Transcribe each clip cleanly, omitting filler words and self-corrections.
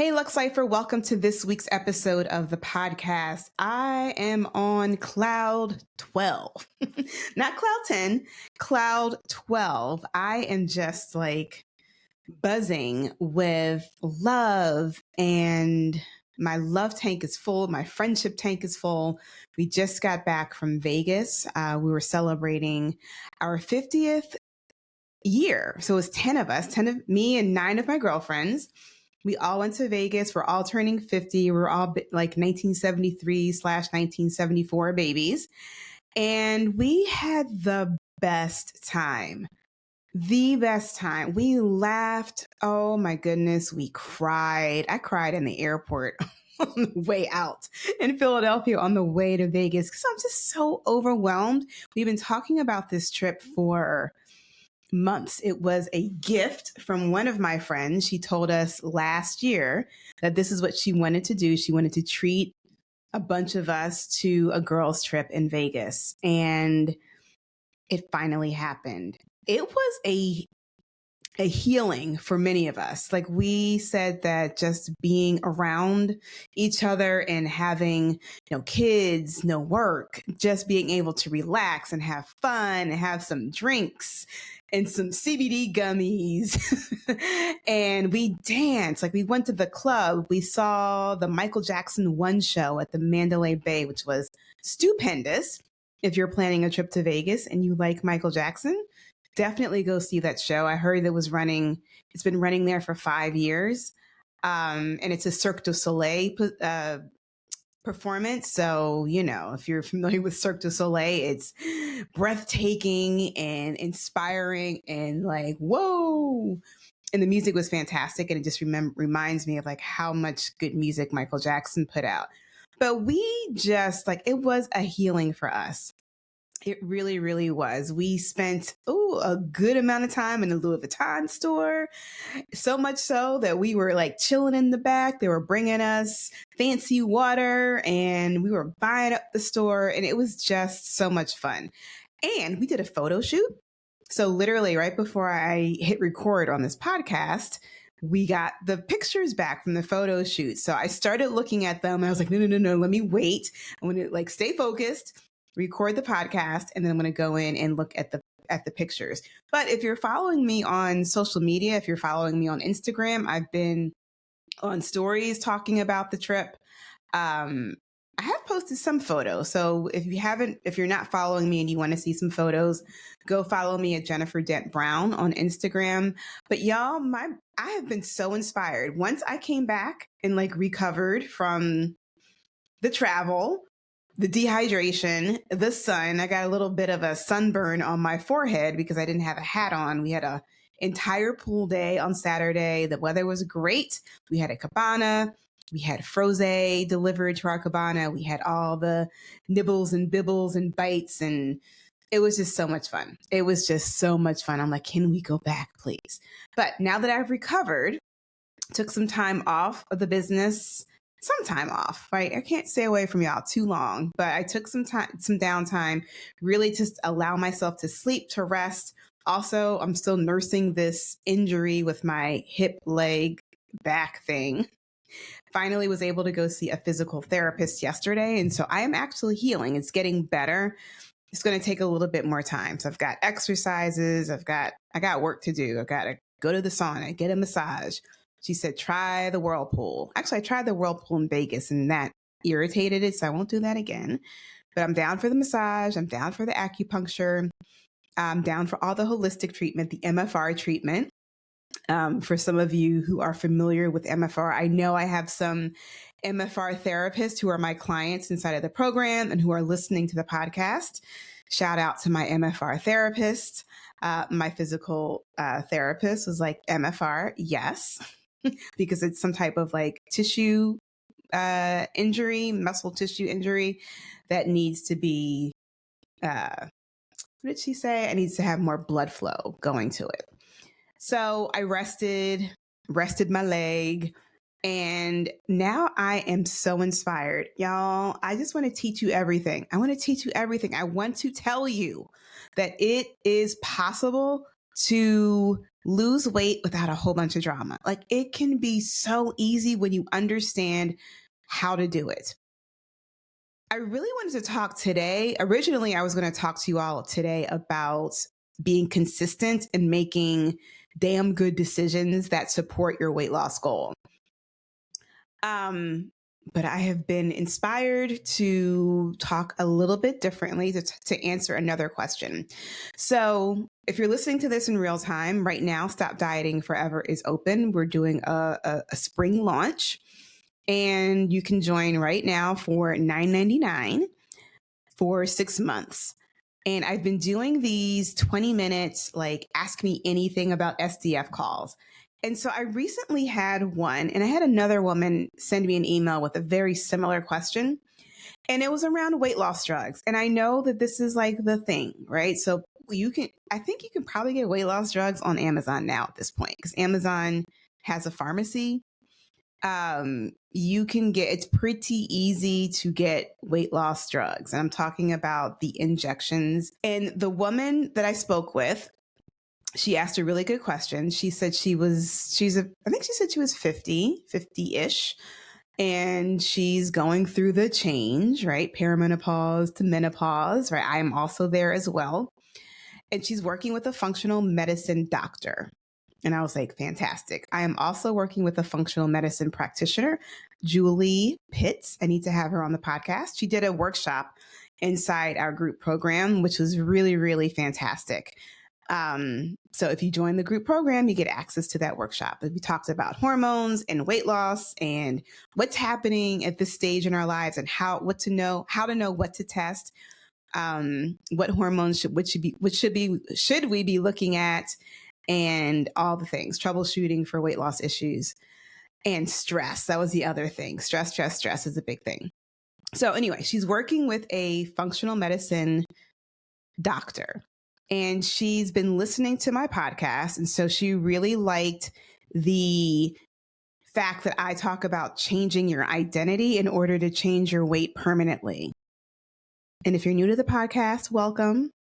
Hey, Lux Cypher, welcome to this week's episode of the podcast. I am on cloud 12, not cloud 10, cloud 12. I am just like buzzing with love, and my love tank is full. My friendship tank is full. We just got back from Vegas. We were celebrating our 50th year. So it was 10 of us, 10 of me and 9 of my girlfriends. We all went to Vegas. We're all turning 50. We're all like 1973 slash 1974 babies. And we had the best time. The best time. We laughed. Oh my goodness. We cried. I cried in the airport on the way out in Philadelphia on the way to Vegas because I'm just so overwhelmed. We've been talking about this trip for months. It was a gift from one of my friends. She told us last year that this is what she wanted to do. She wanted to treat a bunch of us to a girls' trip in Vegas. And it finally happened. It was a healing for many of us. Like we said that just being around each other and having no kids, no work, just being able to relax and have fun and have some drinks and some CBD gummies. And we danced. Like we went to the club. We saw the Michael Jackson One show at the Mandalay Bay, which was stupendous. If you're planning a trip to Vegas and you like Michael Jackson, definitely go see that show. I heard it's been running there for 5 years. And it's a Cirque du Soleil performance. So, if you're familiar with Cirque du Soleil, it's breathtaking and inspiring and like, whoa. And the music was fantastic. And it just reminds me of like how much good music Michael Jackson put out. But we just like, it was a healing for us. It really, really was. We spent a good amount of time in the Louis Vuitton store, so much so that we were like chilling in the back. They were bringing us fancy water and we were buying up the store, and it was just so much fun. And we did a photo shoot. So literally right before I hit record on this podcast, we got the pictures back from the photo shoot. So I started looking at them and I was like, no, let me wait. I want to like stay focused, record the podcast, and then I'm going to go in and look at the pictures. But if you're following me on social media, if you're following me on Instagram, I've been on stories talking about the trip. I have posted some photos. So if you're not following me and you want to see some photos, go follow me at Jennifer Dent Brown on Instagram. But y'all, I have been so inspired. Once I came back and like recovered from the travel, the dehydration, the sun. I got a little bit of a sunburn on my forehead because I didn't have a hat on. We had a entire pool day on Saturday. The weather was great. We had a cabana. We had froze delivered to our cabana. We had all the nibbles and bibbles and bites, and it was just so much fun. It was just so much fun. I'm like, can we go back, please? But now that I've recovered, took some time off of the business, some time off, right? I can't stay away from y'all too long, but I took some downtime, really just allow myself to sleep, to rest. Also, I'm still nursing this injury with my hip, leg, back thing. Finally was able to go see a physical therapist yesterday. And so I am actually healing. It's getting better. It's going to take a little bit more time. So I've got exercises. I got work to do. I've got to go to the sauna, get a massage. She said, try the whirlpool. Actually, I tried the whirlpool in Vegas and that irritated it. So I won't do that again. But I'm down for the massage. I'm down for the acupuncture. I'm down for all the holistic treatment, the MFR treatment. For some of you who are familiar with MFR, I know I have some MFR therapists who are my clients inside of the program and who are listening to the podcast. Shout out to my MFR therapist. My physical therapist was like, MFR, yes, because it's some type of like tissue injury, muscle tissue injury that needs to be, what did she say? It needs to have more blood flow going to it. So I rested my leg, and now I am so inspired. Y'all, I just want to teach you everything. I want to teach you everything. I want to tell you that it is possible to lose weight without a whole bunch of drama. Like, it can be so easy when you understand how to do it. I really wanted to talk today. Originally, I was going to talk to you all today about being consistent and making damn good decisions that support your weight loss goal. But I have been inspired to talk a little bit differently to answer another question. So, if you're listening to this in real time, right now, Stop Dieting Forever is open. We're doing a spring launch, and you can join right now for $9.99 for 6 months. And I've been doing these 20 minutes, like, ask me anything about SDF calls. And so I recently had one, and I had another woman send me an email with a very similar question. And it was around weight loss drugs. And I know that this is like the thing, right? So I think you can probably get weight loss drugs on Amazon now at this point, because Amazon has a pharmacy. It's pretty easy to get weight loss drugs. And I'm talking about the injections. And the woman that I spoke with, she asked a really good question. She said I think she said she was 50-ish. And she's going through the change, right? Perimenopause to menopause, right? I am also there as well. And she's working with a functional medicine doctor. And I was like, fantastic. I am also working with a functional medicine practitioner, Julie Pitts. I need to have her on the podcast. She did a workshop inside our group program, which was really, really fantastic. So if you join the group program, you get access to that workshop. We talked about hormones and weight loss and what's happening at this stage in our lives and how to know what to test, what hormones should we be looking at, and all the things, troubleshooting for weight loss issues, and stress. That was the other thing. Stress is a big thing. So anyway, she's working with a functional medicine doctor. And she's been listening to my podcast. And so she really liked the fact that I talk about changing your identity in order to change your weight permanently. And if you're new to the podcast, welcome.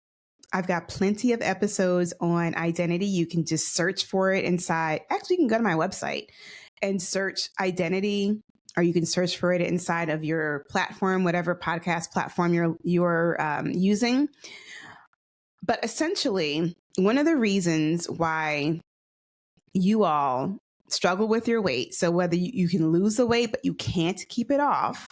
I've got plenty of episodes on identity. You can just search for it inside. Actually, you can go to my website and search identity, or you can search for it inside of your platform, whatever podcast platform you're using. But essentially, one of the reasons why you all struggle with your weight, so whether you can lose the weight, but you can't keep it off,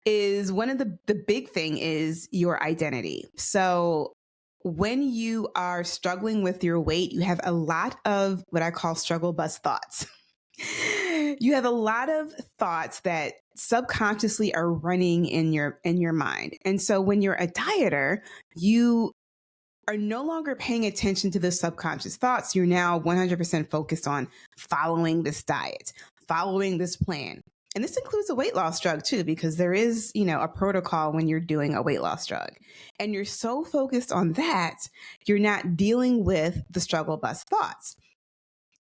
is one of the big thing is your identity. So when you are struggling with your weight, you have a lot of what I call struggle bus thoughts. You have a lot of thoughts that subconsciously are running in your mind. And so when you're a dieter, you are no longer paying attention to the subconscious thoughts. You're now 100% focused on following this diet, following this plan. And this includes a weight loss drug too, because there is, a protocol when you're doing a weight loss drug. And you're so focused on that, you're not dealing with the struggle bus thoughts.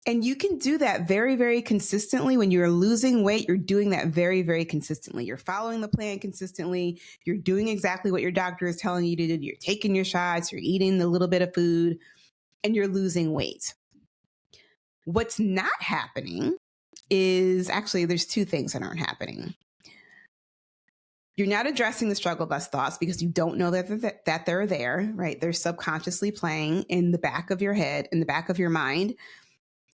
And you can do that very, very consistently. When you're losing weight, you're doing that very, very consistently. You're following the plan consistently. You're doing exactly what your doctor is telling you to do. You're taking your shots, you're eating a little bit of food, and you're losing weight. What's not happening is actually there's two things that aren't happening. You're not addressing the struggle bus thoughts because you don't know that they're there, right? They're subconsciously playing in the back of your head, in the back of your mind.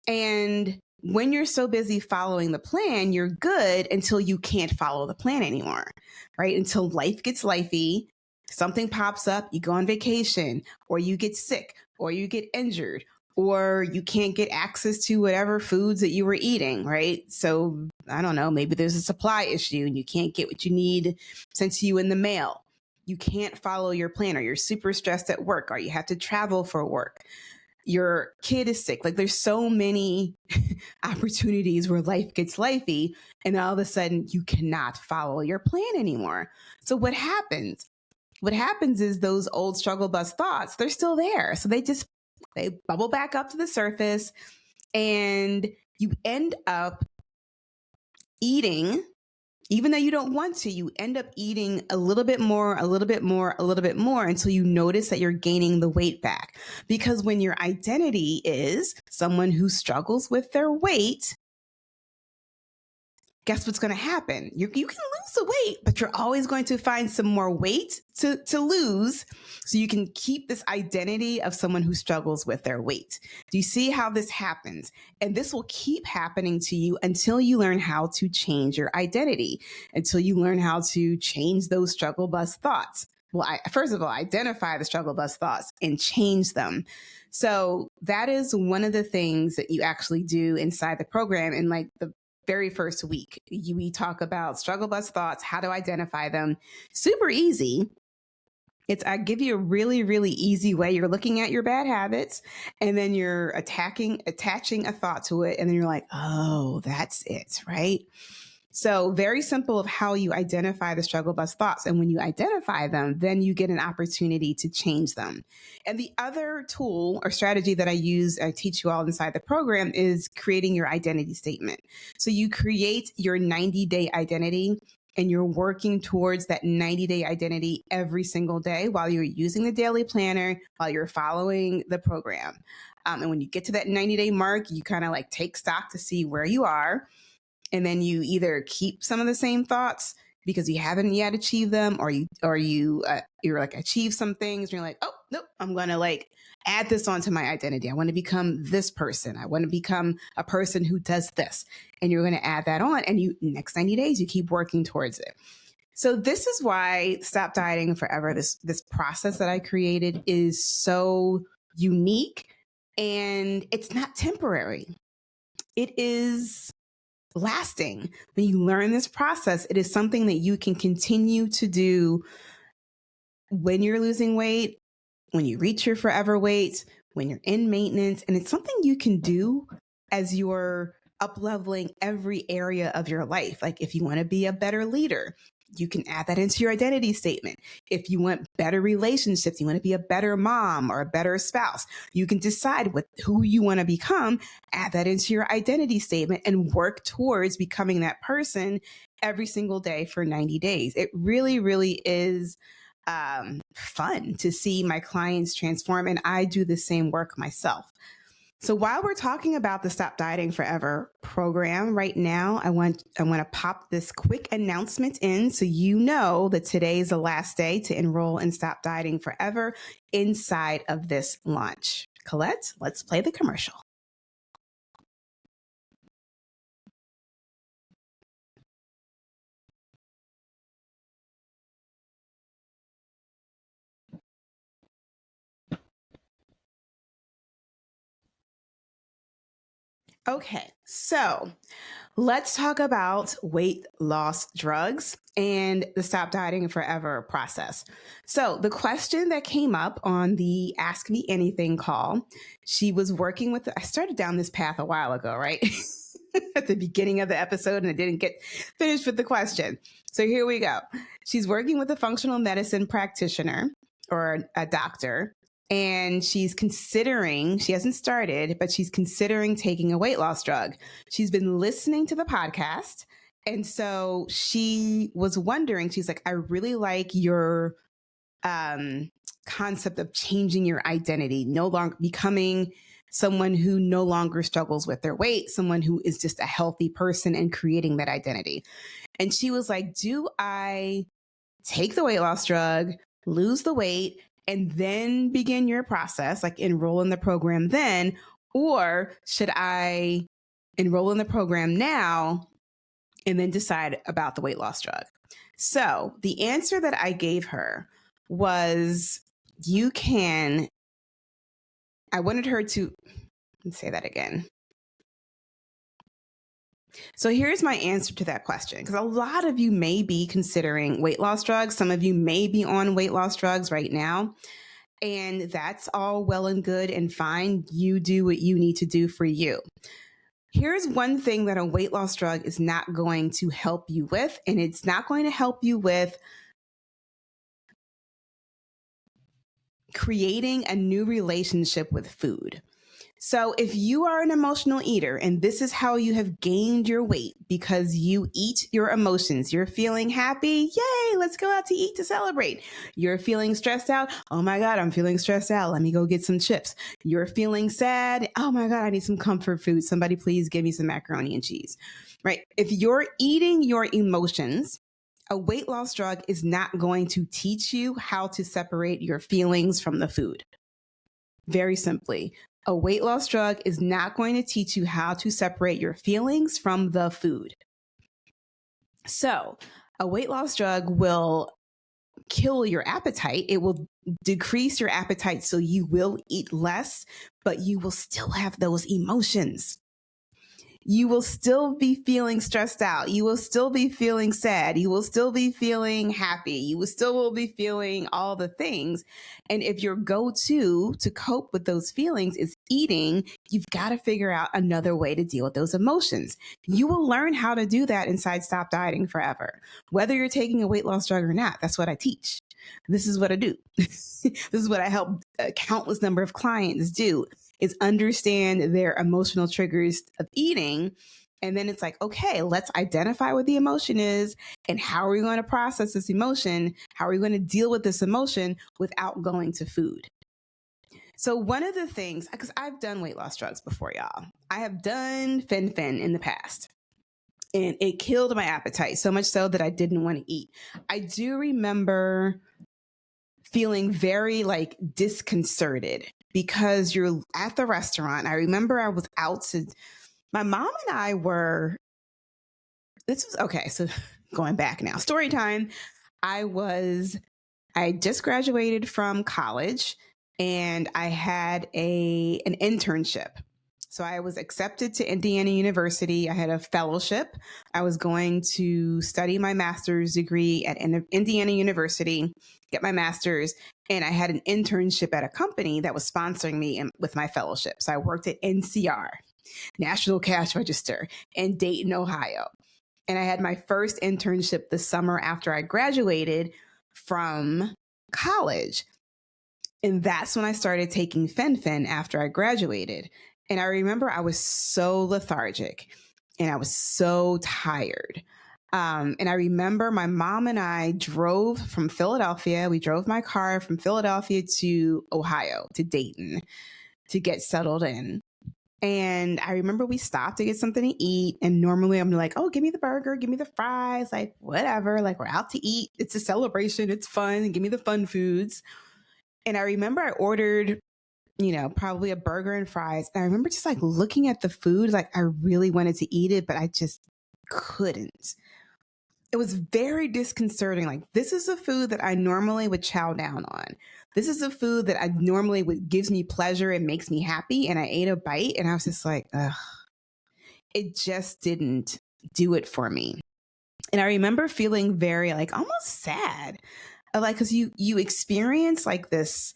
And when you're so busy following the plan, you're good until you can't follow the plan anymore, right? Until life gets lifey, something pops up, you go on vacation, or you get sick, or you get injured, or you can't get access to whatever foods that you were eating, right? So I don't know, maybe there's a supply issue and you can't get what you need sent to you in the mail. You can't follow your plan, or you're super stressed at work, or you have to travel for work. Your kid is sick. Like, there's so many opportunities where life gets lifey, and all of a sudden you cannot follow your plan anymore. So what happens? What happens is those old struggle bus thoughts, they're still there. So they bubble back up to the surface, and you end up eating Even though you don't want to, you end up eating a little bit more, a little bit more, a little bit more until you notice that you're gaining the weight back. Because when your identity is someone who struggles with their weight, guess what's going to happen? You can lose the weight, but you're always going to find some more weight to lose so you can keep this identity of someone who struggles with their weight. Do you see how this happens? And this will keep happening to you until you learn how to change your identity, until you learn how to change those struggle bus thoughts. Well, first of all, identify the struggle bus thoughts and change them. So that is one of the things that you actually do inside the program. And like the very first week, we talk about struggle bus thoughts, how to identify them. Super easy. I give you a really, really easy way. You're looking at your bad habits and then you're attaching a thought to it. And then you're like, oh, that's it, right? So very simple of how you identify the struggle bus thoughts. And when you identify them, then you get an opportunity to change them. And the other tool or strategy that I teach you all inside the program is creating your identity statement. So you create your 90-day identity and you're working towards that 90-day identity every single day while you're using the daily planner, while you're following the program. And when you get to that 90-day mark, you kind of like take stock to see where you are. And then you either keep some of the same thoughts because you haven't yet achieved them, or you're like achieve some things and you're like, oh nope, I'm gonna like add this onto my identity. I want to become this person. I want to become a person who does this, and you're going to add that on. And you next 90 days you keep working towards it. So this is why Stop Dieting Forever, this process that I created, is so unique, and it's not temporary. It is lasting. When you learn this process, it is something that you can continue to do when you're losing weight, when you reach your forever weight, when you're in maintenance. And it's something you can do as you're up leveling every area of your life. Like if you want to be a better leader, you can add that into your identity statement. If you want better relationships, you want to be a better mom or a better spouse, you can decide who you want to become, add that into your identity statement, and work towards becoming that person every single day for 90 days. It really, really is fun to see my clients transform, and I do the same work myself. So while we're talking about the Stop Dieting Forever program right now, I want to pop this quick announcement in so you know that today is the last day to enroll in Stop Dieting Forever inside of this launch. Colette, let's play the commercial. Okay, so let's talk about weight loss drugs and the Stop Dieting Forever process. So, the question that came up on the Ask Me Anything call, she was working with, I started down this path a while ago, right? At the beginning of the episode, and I didn't get finished with the question. So, here we go. She's working with a functional medicine practitioner or a doctor, and she hasn't started, but she's considering taking a weight loss drug. She's been listening to the podcast. And so she was wondering, she's like, I really like your concept of changing your identity, no longer becoming someone who no longer struggles with their weight, someone who is just a healthy person and creating that identity. And she was like, do I take the weight loss drug, lose the weight, and then begin your process, like enroll in the program then? Or should I enroll in the program now and then decide about the weight loss drug? So the answer that I gave her was I wanted her to, let's say that again. So here's my answer to that question, because a lot of you may be considering weight loss drugs. Some of you may be on weight loss drugs right now. And that's all well and good and fine. You do what you need to do for you. Here's one thing that a weight loss drug is not going to help you with, and it's not going to help you with creating a new relationship with food. So, if you are an emotional eater and this is how you have gained your weight because you eat your emotions, you're feeling happy, yay, let's go out to eat to celebrate. You're feeling stressed out, oh my God, I'm feeling stressed out, let me go get some chips. You're feeling sad, oh my God, I need some comfort food. Somebody please give me some macaroni and cheese, right? If you're eating your emotions, a weight loss drug is not going to teach you how to separate your feelings from the food. Very simply, a weight loss drug is not going to teach you how to separate your feelings from the food. So, a weight loss drug will kill your appetite. It will decrease your appetite so you will eat less, but you will still have those emotions. You will still be feeling stressed out. You will still be feeling sad. You will still be feeling happy. You will still be feeling all the things. And if your go-to to cope with those feelings is eating, you've got to figure out another way to deal with those emotions. You will learn how to do that inside Stop Dieting Forever. Whether you're taking a weight loss drug or not, that's what I teach. This is what I do. This is what I help a countless number of clients do, is understand their emotional triggers of eating. And then it's like, okay, let's identify what the emotion is and how are we going to process this emotion? How are we going to deal with this emotion without going to food? So one of the things, because I've done weight loss drugs before, y'all. I have done fen-phen in the past. And it killed my appetite, so much so that I didn't want to eat. I do remember feeling very like disconcerted because you're at the restaurant. I remember I was out to, my mom and I were, this was, okay, so going back now, story time. I just graduated from college and I had an internship. So I was accepted to Indiana University. I had a fellowship. I was going to study my master's degree at Indiana University, get my master's, and I had an internship at a company that was sponsoring me with my fellowship. So I worked at NCR, National Cash Register, in Dayton, Ohio. And I had my first internship the summer after I graduated from college. And that's when I started taking fen-phen after I graduated. And I remember I was so lethargic and I was so tired. And I remember my mom and I drove from Philadelphia. We drove my car from Philadelphia to Ohio, to Dayton, to get settled in. And I remember we stopped to get something to eat. And normally I'm like, oh, give me the burger, give me the fries, like whatever. Like we're out to eat. It's a celebration. It's fun. Give me the fun foods. And I remember I ordered, probably a burger and fries. And I remember just like looking at the food, like I really wanted to eat it, but I just couldn't. It was very disconcerting. Like, this is a food that I normally would chow down on. This is a food that I normally gives me pleasure and makes me happy. And I ate a bite and I was just like, ugh, it just didn't do it for me. And I remember feeling very like almost sad, like, because you experience like this,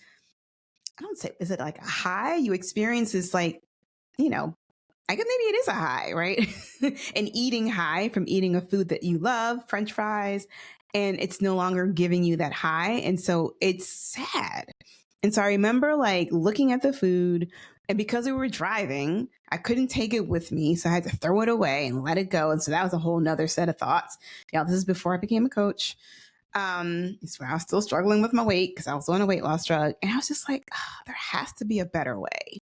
I don't say, is it like a high? You experience this like, I guess maybe it is a high, right? An eating high from eating a food that you love, French fries, and it's no longer giving you that high. And so it's sad. And so I remember like looking at the food, and because we were driving, I couldn't take it with me. So I had to throw it away and let it go. And so that was a whole nother set of thoughts. Yeah, this is before I became a coach. It's when I was still struggling with my weight because I was on a weight loss drug. And I was just like, oh, there has to be a better way.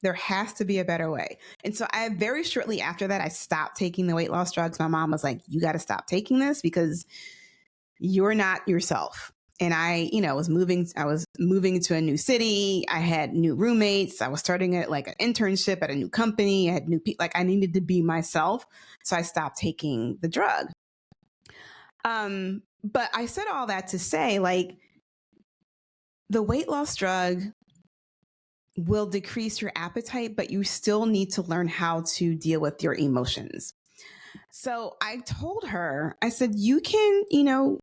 There has to be a better way. And so I very shortly after that, I stopped taking the weight loss drugs. My mom was like, you got to stop taking this because you're not yourself. And I was moving to a new city. I had new roommates. I was starting at like an internship at a new company. I had new people, like I needed to be myself. So I stopped taking the drug. But I said all that to say, like, the weight loss drug will decrease your appetite, but you still need to learn how to deal with your emotions. So I told her, I said, you can,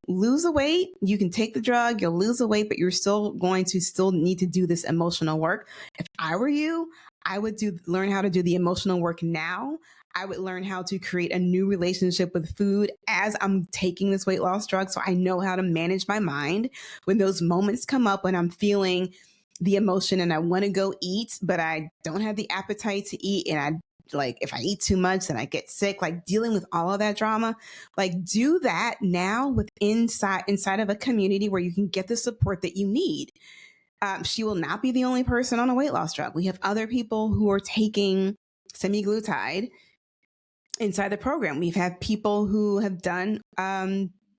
lose the weight. You can take the drug, you'll lose the weight, but you're still going to need to do this emotional work. If I were you, I would learn how to do the emotional work now. I would learn how to create a new relationship with food as I'm taking this weight loss drug. So I know how to manage my mind when those moments come up, when I'm feeling the emotion and I want to go eat, but I don't have the appetite to eat. And if I eat too much, then I get sick, like dealing with all of that drama, like do that now inside of a community where you can get the support that you need. She will not be the only person on a weight loss drug. We have other people who are taking semaglutide inside the program. We've had people who have done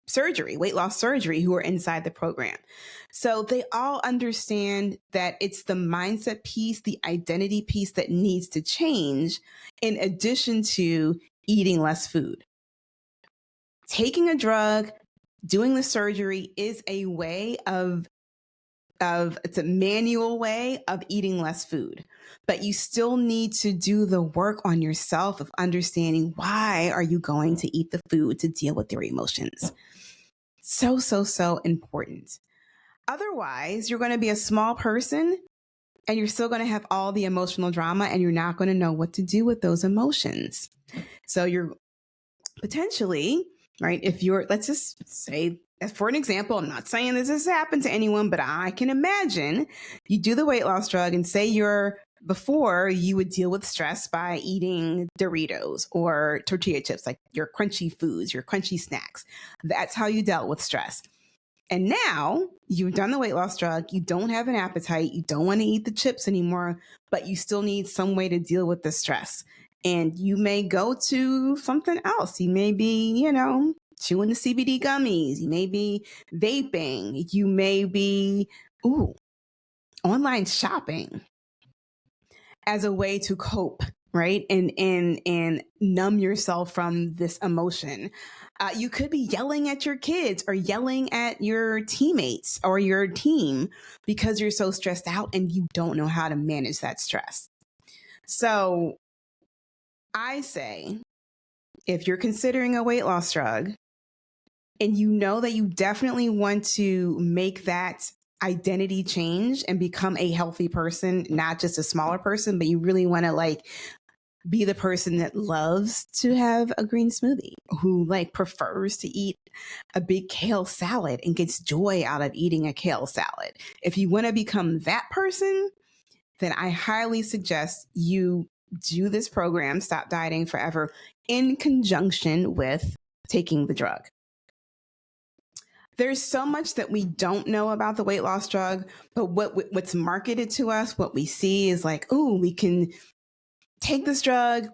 surgery, weight loss surgery, who are inside the program. So they all understand that it's the mindset piece, the identity piece that needs to change in addition to eating less food. Taking a drug, doing the surgery is a way it's a manual way of eating less food, but you still need to do the work on yourself of understanding why are you going to eat the food to deal with your emotions. So important. Otherwise, you're going to be a small person and you're still going to have all the emotional drama and you're not going to know what to do with those emotions. So you're potentially, right, if you're, let's just say, for an example, I'm not saying this has happened to anyone, but I can imagine you do the weight loss drug and say before you would deal with stress by eating Doritos or tortilla chips, like your crunchy foods, your crunchy snacks. That's how you dealt with stress. And now you've done the weight loss drug, you don't have an appetite, you don't want to eat the chips anymore, but you still need some way to deal with the stress. And you may go to something else. You may be, chewing the CBD gummies. You may be vaping. You may be, online shopping as a way to cope, right? And numb yourself from this emotion. You could be yelling at your kids or yelling at your teammates or your team because you're so stressed out and you don't know how to manage that stress. So I say, if you're considering a weight loss drug and you know that you definitely want to make that identity change and become a healthy person, not just a smaller person, but you really want to be the person that loves to have a green smoothie, who prefers to eat a big kale salad and gets joy out of eating a kale salad. If you want to become that person, then I highly suggest you do this program, Stop Dieting Forever, in conjunction with taking the drug. There's so much that we don't know about the weight loss drug, but what's marketed to us, what we see is we can take this drug,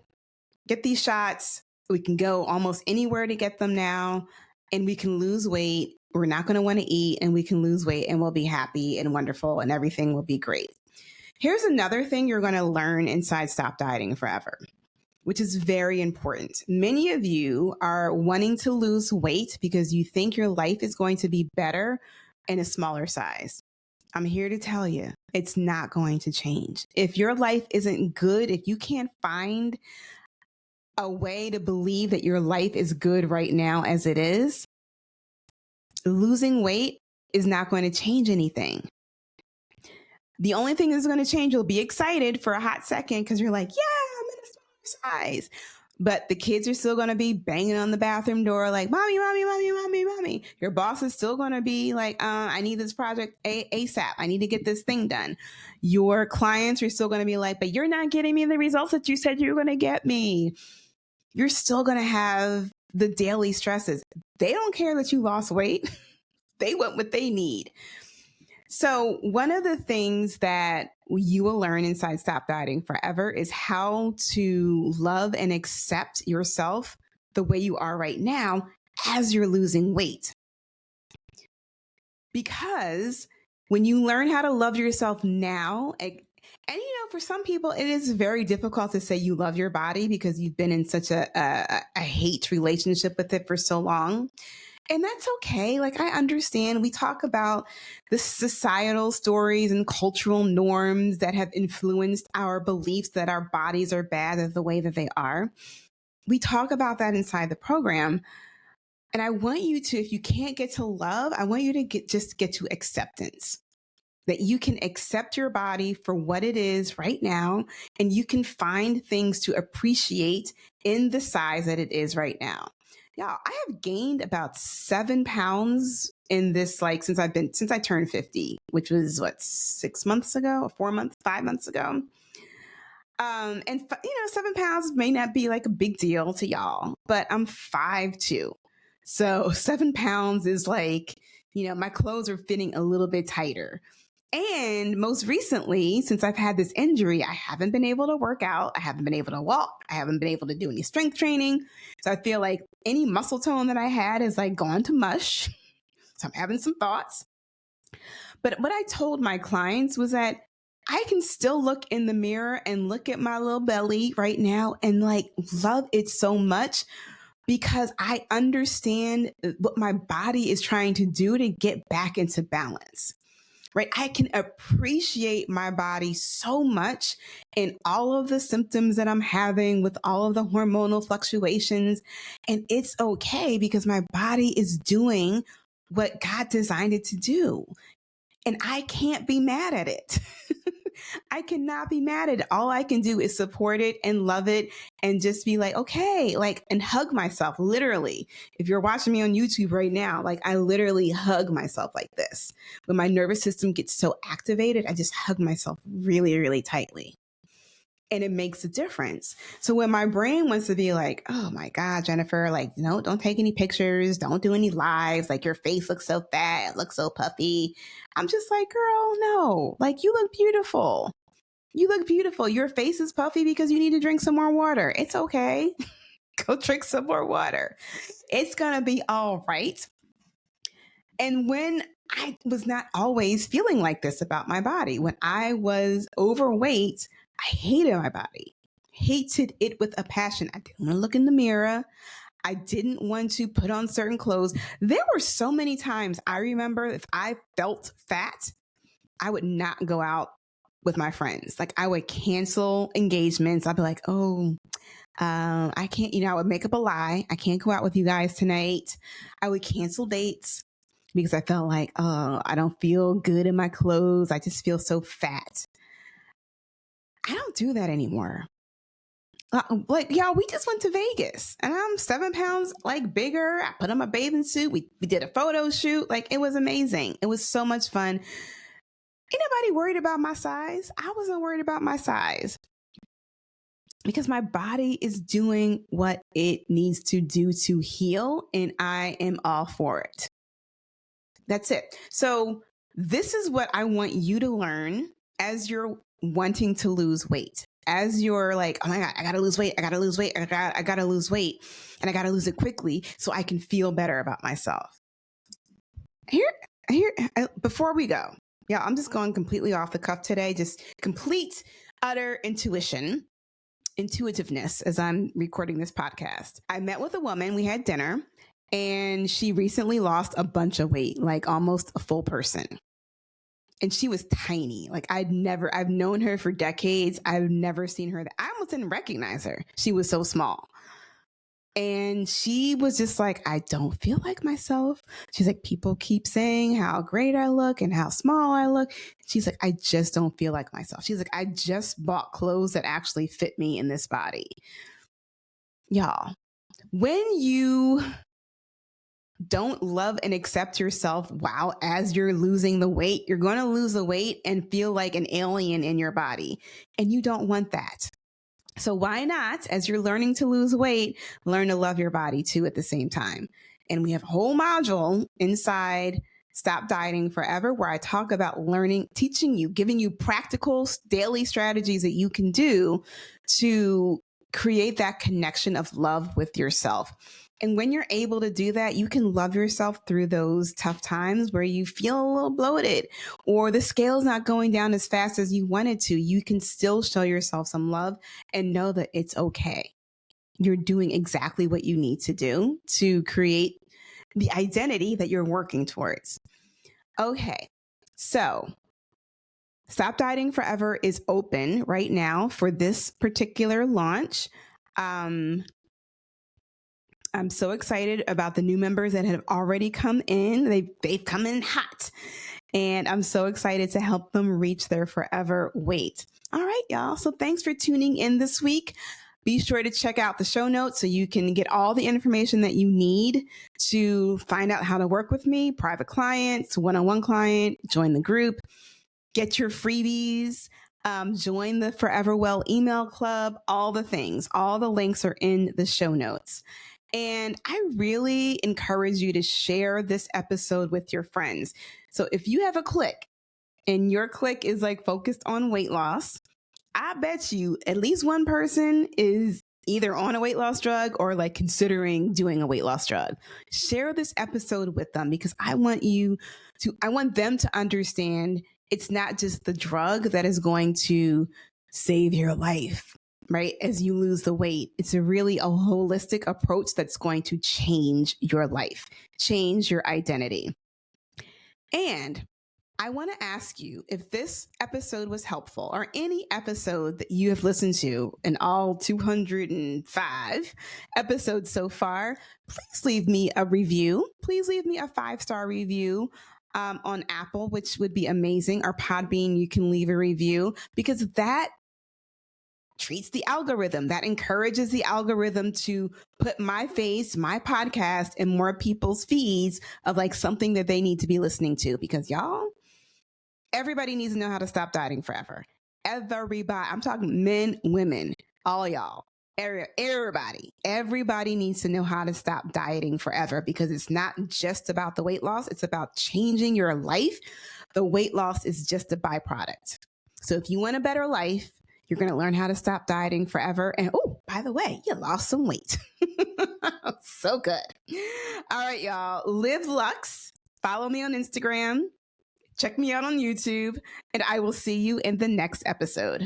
get these shots, we can go almost anywhere to get them now, and we can lose weight. We're not going to want to eat, and we can lose weight, and we'll be happy and wonderful, and everything will be great. Here's another thing you're going to learn inside Stop Dieting Forever, which is very important. Many of you are wanting to lose weight because you think your life is going to be better in a smaller size. I'm here to tell you, it's not going to change. If your life isn't good, if you can't find a way to believe that your life is good right now as it is, losing weight is not going to change anything. The only thing that's going to change, you'll be excited for a hot second because you're like, yeah, I'm in a smaller size. But the kids are still going to be banging on the bathroom door like, mommy, mommy, mommy, mommy, mommy. Your boss is still going to be like, I need this project ASAP. I need to get this thing done. Your clients are still going to be like, but you're not getting me the results that you said you were going to get me. You're still going to have the daily stresses. They don't care that you lost weight. They want what they need. So one of the things that you will learn inside Stop Dieting Forever is how to love and accept yourself the way you are right now as you're losing weight. Because when you learn how to love yourself now, and for some people, it is very difficult to say you love your body because you've been in such a hate relationship with it for so long. And that's okay. I understand we talk about the societal stories and cultural norms that have influenced our beliefs that our bodies are bad or the way that they are. We talk about that inside the program. And I want you to, if you can't get to love, I want you to get to acceptance. That you can accept your body for what it is right now, and you can find things to appreciate in the size that it is right now. Y'all, I have gained about 7 pounds in this, like, since I turned 50, which was what, 6 months ago, 4 months, 5 months ago. And 7 pounds may not be like a big deal to y'all, but I'm 5'2". So 7 pounds is like, my clothes are fitting a little bit tighter. And most recently, since I've had this injury, I haven't been able to work out. I haven't been able to walk. I haven't been able to do any strength training. So I feel like any muscle tone that I had is like gone to mush. So I'm having some thoughts. But what I told my clients was that I can still look in the mirror and look at my little belly right now and like love it so much, because I understand what my body is trying to do to get back into balance. Right? I can appreciate my body so much and all of the symptoms that I'm having with all of the hormonal fluctuations. And it's okay because my body is doing what God designed it to do. And I can't be mad at it. I cannot be mad at it. All I can do is support it and love it and just be like, okay, like, and hug myself. Literally, if you're watching me on YouTube right now, like, I literally hug myself like this. When my nervous system gets so activated, I just hug myself really, really tightly. And it makes a difference. So when my brain wants to be like, oh my God, Jennifer, like, no, don't take any pictures. Don't do any lives. Like, your face looks so fat. It looks so puffy. I'm just like, girl, no, like, you look beautiful. You look beautiful. Your face is puffy because you need to drink some more water. It's okay. Go drink some more water. It's going to be all right. And when I was not always feeling like this about my body, when I was overweight, I hated my body, hated it with a passion. I didn't want to look in the mirror. I didn't want to put on certain clothes. There were so many times I remember if I felt fat, I would not go out with my friends. Like, I would cancel engagements. I'd be like, oh, I can't, I would make up a lie. I can't go out with you guys tonight. I would cancel dates because I felt like, oh, I don't feel good in my clothes. I just feel so fat. I don't do that anymore. Like, y'all, we just went to Vegas and I'm 7 pounds like bigger. I put on my bathing suit. We did a photo shoot. Like, it was amazing. It was so much fun. Ain't nobody worried about my size. I wasn't worried about my size because my body is doing what it needs to do to heal, and I am all for it. That's it. So this is what I want you to learn as you're wanting to lose weight. As you're like, oh my God, I gotta lose weight. I gotta lose weight. I gotta lose weight, and I gotta lose it quickly so I can feel better about myself. Here, before we go, yeah, I'm just going completely off the cuff today. Just complete, utter intuitiveness as I'm recording this podcast. I met with a woman. We had dinner, and she recently lost a bunch of weight, like almost a full person. And she was tiny. Like, I've known her for decades. I've never seen her. I almost didn't recognize her. She was so small. And she was just like, I don't feel like myself. She's like, people keep saying how great I look and how small I look. She's like, I just don't feel like myself. She's like, I just bought clothes that actually fit me in this body. Y'all, when you don't love and accept yourself, wow, as you're losing the weight, you're going to lose the weight and feel like an alien in your body. And you don't want that. So why not, as you're learning to lose weight, learn to love your body too at the same time? And we have a whole module inside Stop Dieting Forever where I talk about learning, teaching you, giving you practical daily strategies that you can do to create that connection of love with yourself. And when you're able to do that, you can love yourself through those tough times where you feel a little bloated or the scale's not going down as fast as you wanted to. You can still show yourself some love and know that it's okay. You're doing exactly what you need to do to create the identity that you're working towards. Okay, so Stop Dieting Forever is open right now for this particular launch. I'm so excited about the new members that have already come in. They've come in hot, and I'm so excited to help them reach their forever weight. All right, y'all. So thanks for tuning in this week. Be sure to check out the show notes so you can get all the information that you need to find out how to work with me, private clients, one-on-one client, join the group, get your freebies, join the Forever Well email club, all the things. All the links are in the show notes. And I really encourage you to share this episode with your friends. So if you have a clique and your clique is like focused on weight loss, I bet you at least one person is either on a weight loss drug or like considering doing a weight loss drug. Share this episode with them because I want them to understand it's not just the drug that is going to save your life, right? As you lose the weight, it's really a holistic approach that's going to change your life, change your identity. And I want to ask you if this episode was helpful or any episode that you have listened to in all 205 episodes so far, please leave me a review. Please leave me a 5-star review on Apple, which would be amazing. Or Podbean, you can leave a review because that treats the algorithm. That encourages the algorithm to put my face, my podcast in more people's feeds of like something that they need to be listening to because y'all, everybody needs to know how to stop dieting forever. Everybody. I'm talking men, women, all y'all. Everybody needs to know how to stop dieting forever because it's not just about the weight loss. It's about changing your life. The weight loss is just a byproduct. So if you want a better life, you're going to learn how to stop dieting forever. And oh, by the way, you lost some weight. So good. All right, y'all. Live Lux. Follow me on Instagram. Check me out on YouTube, and I will see you in the next episode.